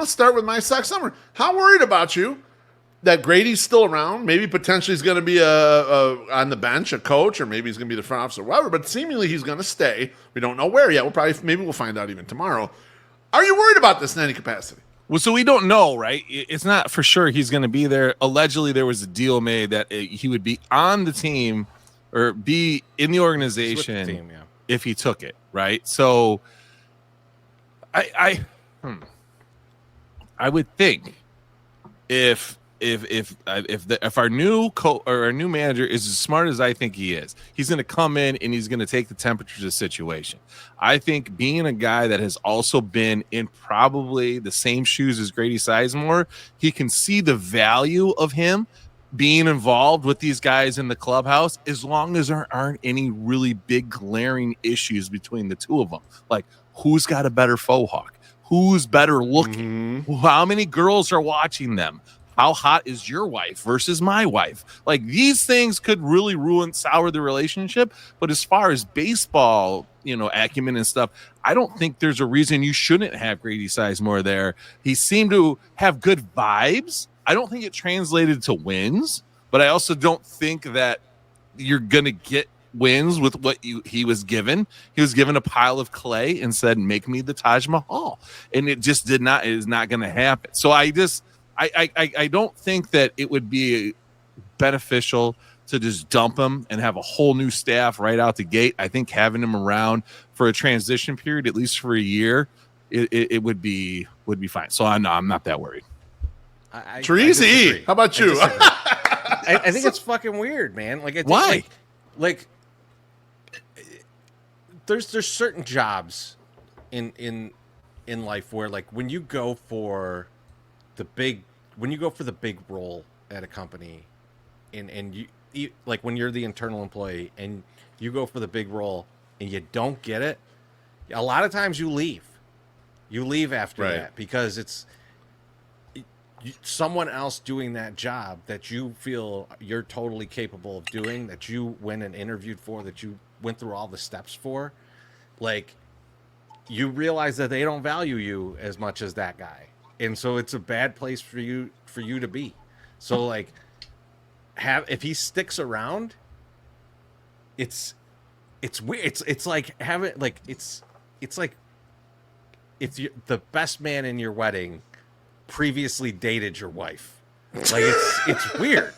Let's start with MySoxSummer. How worried about you that Grady's still around? Maybe potentially he's going to be on the bench, a coach, or maybe he's going to be the front office or whatever. But seemingly he's going to stay. We don't know where yet. Maybe we'll find out even tomorrow. Are you worried about this in any capacity? Well, so we don't know, right? It's not for sure he's going to be there. Allegedly, there was a deal made that he would be on the team or be in the organization team, if he took it, right? So I would think if our new our new manager is as smart as I think he is, he's going to come in and he's going to take the temperature of the situation. I think being a guy that has also been in probably the same shoes as Grady Sizemore, he can see the value of him being involved with these guys in the clubhouse as long as there aren't any really big glaring issues between the two of them. Like, who's got a better faux hawk? Who's better looking? How many girls are watching them? How hot is your wife versus my wife? Like, these things could really sour the relationship. But as far as baseball, acumen and stuff, I don't think there's a reason you shouldn't have Grady Sizemore there. He seemed to have good vibes. I don't think it translated to wins, but I also don't think that you're going to get wins with what he was given. He was given a pile of clay and said, make me the Taj Mahal. And it just is not going to happen. So I don't think that it would be beneficial to just dump him and have a whole new staff right out the gate. I think having him around for a transition period, at least for a year, it would be fine. So I'm not that worried. Chorizy, how about you? I think it's fucking weird, man. Like, why? Like, there's certain jobs in life where, like, when you go for the big role at a company, and you like when you're the internal employee and you go for the big role and you don't get it, a lot of times you leave after that because it's someone else doing that job that you feel you're totally capable of doing, that you went and interviewed for, that you went through all the steps for. Like, you realize that they don't value you as much as that guy. And so it's a bad place for you to be. So, like, if he sticks around, it's weird. It's like having, like, it's like if the best man in your wedding previously dated your wife. Like, it's weird.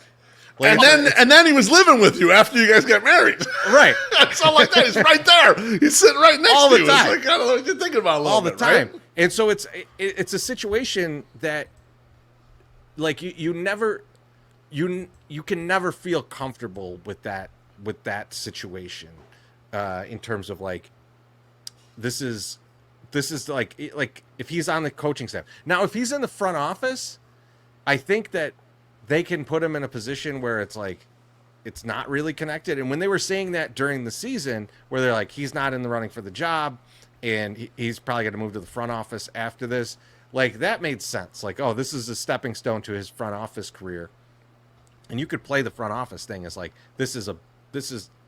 Like, and then he was living with you after you guys got married. Right. Something like that. He's right there. He's sitting right next all to the you. time. It's like, I don't know what you're thinking about a little all the bit, time. Right? And so it's a situation that, like, you can never feel comfortable with that situation, in terms of, like, this is like if he's on the coaching staff. Now, if he's in the front office, I think that they can put him in a position where it's like it's not really connected. And when they were saying that during the season, where they're like, he's not in the running for the job and he's probably going to move to the front office after this, like, that made sense. Like, oh, this is a stepping stone to his front office career. And you could play the front office thing as, like, this is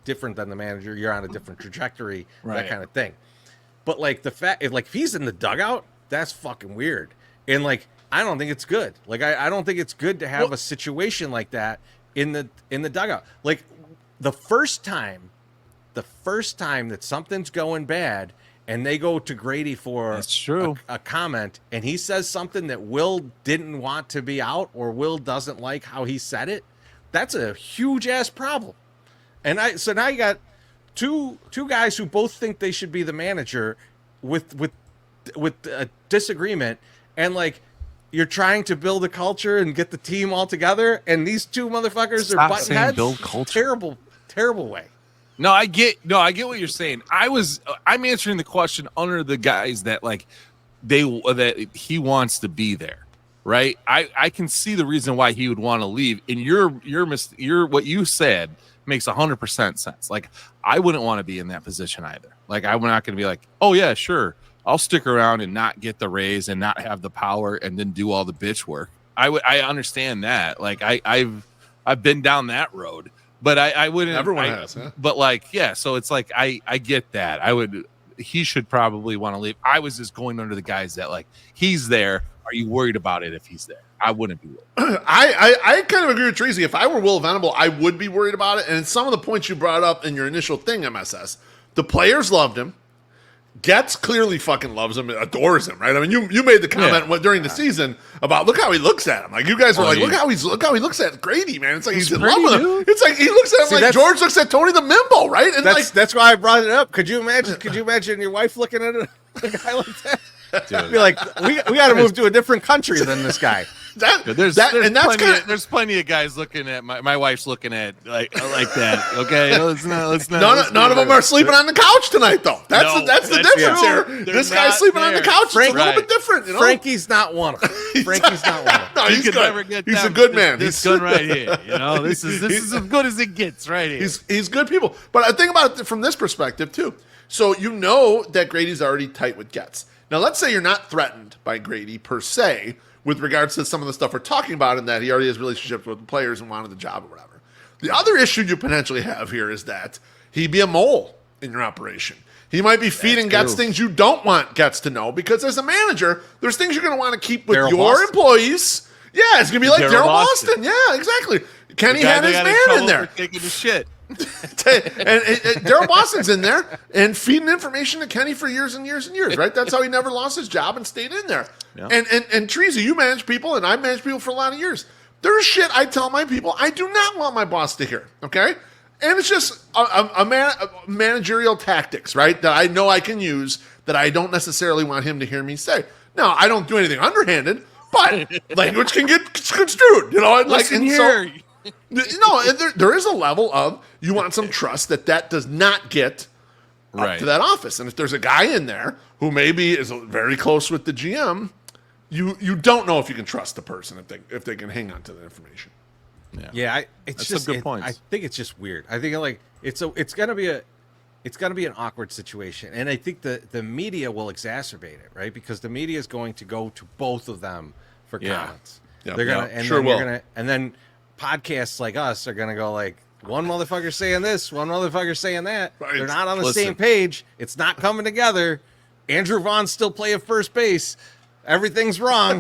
different than the manager. You're on a different trajectory, that kind of thing. But, like, the fact, if he's in the dugout, that's fucking weird. And, like, I don't think it's good. Like, I don't think it's good to have a situation like that in the dugout. Like, the first time that something's going bad and they go to Grady for a comment and he says something that Will didn't want to be out, or Will doesn't like how he said it, that's a huge ass problem. And so now you got two guys who both think they should be the manager with a disagreement, and, like, you're trying to build a culture and get the team all together, and these two motherfuckers are butting heads. Build culture. Terrible way. No, I get what you're saying. I'm answering the question under the guys that, like, that he wants to be there, right? I can see the reason why he would want to leave, and your what you said makes 100% sense. Like, I wouldn't want to be in that position either. Like, I'm not going to be like, oh yeah, sure, I'll stick around and not get the raise and not have the power and then do all the bitch work. I understand that. Like, I've been down that road, but I wouldn't. Everyone has, huh? But, like, yeah. So it's like I get that. He should probably want to leave. I was just going under the guys that, like, he's there are you worried about it if he's there? I wouldn't be worried. I kind of agree with Chorizy. If I were Will Venable, I would be worried about it. And some of the points you brought up in your initial thing, MSS, the players loved him. Getz clearly fucking loves him, adores him, right? I mean, you made the comment during the season about look how he looks at him. Like you guys were look how he looks at Grady, man. It's like he's in love with him. It's like he looks at him like George looks at Tony the Mimbo, right? And that's why I brought it up. Could you imagine your wife looking at a guy like that? Dude. Be like, we got to move to a different country than this guy. There's plenty of guys looking at my wife's looking at like that. Okay, let's not. None of them are sleeping on the couch tonight, though. That's the difference here. This guy's sleeping on the couch. It's a little bit different. You know? Frankie's not one of them. Frankie's not one of them. No, he's good. He's a good man. This good right here. You know, this is as good as it gets right here. He's good people. But I think about it from this perspective too. So you know that Grady's already tight with Getz. Now let's say you're not threatened by Grady per se, with regards to some of the stuff we're talking about, and that he already has relationships with the players and wanted the job or whatever. The other issue you potentially have here is that he'd be a mole in your operation. He might be feeding Getz things you don't want Getz to know, because as a manager, there's things you're going to want to keep with your employees. Yeah, it's going to be like Daryl Boston. Yeah, exactly. Kenny had his man in there. Taking the shit. and Daryl Boston's in there and feeding information to Kenny for years and years and years, right? That's how he never lost his job and stayed in there. Yeah. And Chorizy, you manage people, and I managed people for a lot of years. There's shit I tell my people I do not want my boss to hear, okay? And it's just a managerial tactics, right, that I know I can use that I don't necessarily want him to hear me say. Now, I don't do anything underhanded, but language can get construed, you know? Listen here. There is a level of you want some trust that does not get up to that office. And if there's a guy in there who maybe is very close with the GM, you don't know if you can trust the person if they can hang on to the information. It's just some good points. I think it's just weird. I think it's gonna be an awkward situation, and I think the media will exacerbate it, right? Because the media is going to go to both of them for comments. Yep. They're gonna and then podcasts like us are going to go like, one motherfucker saying this, one motherfucker saying that. Right. They're not on the same page. It's not coming together. Andrew Vaughn's still playing first base. Everything's wrong.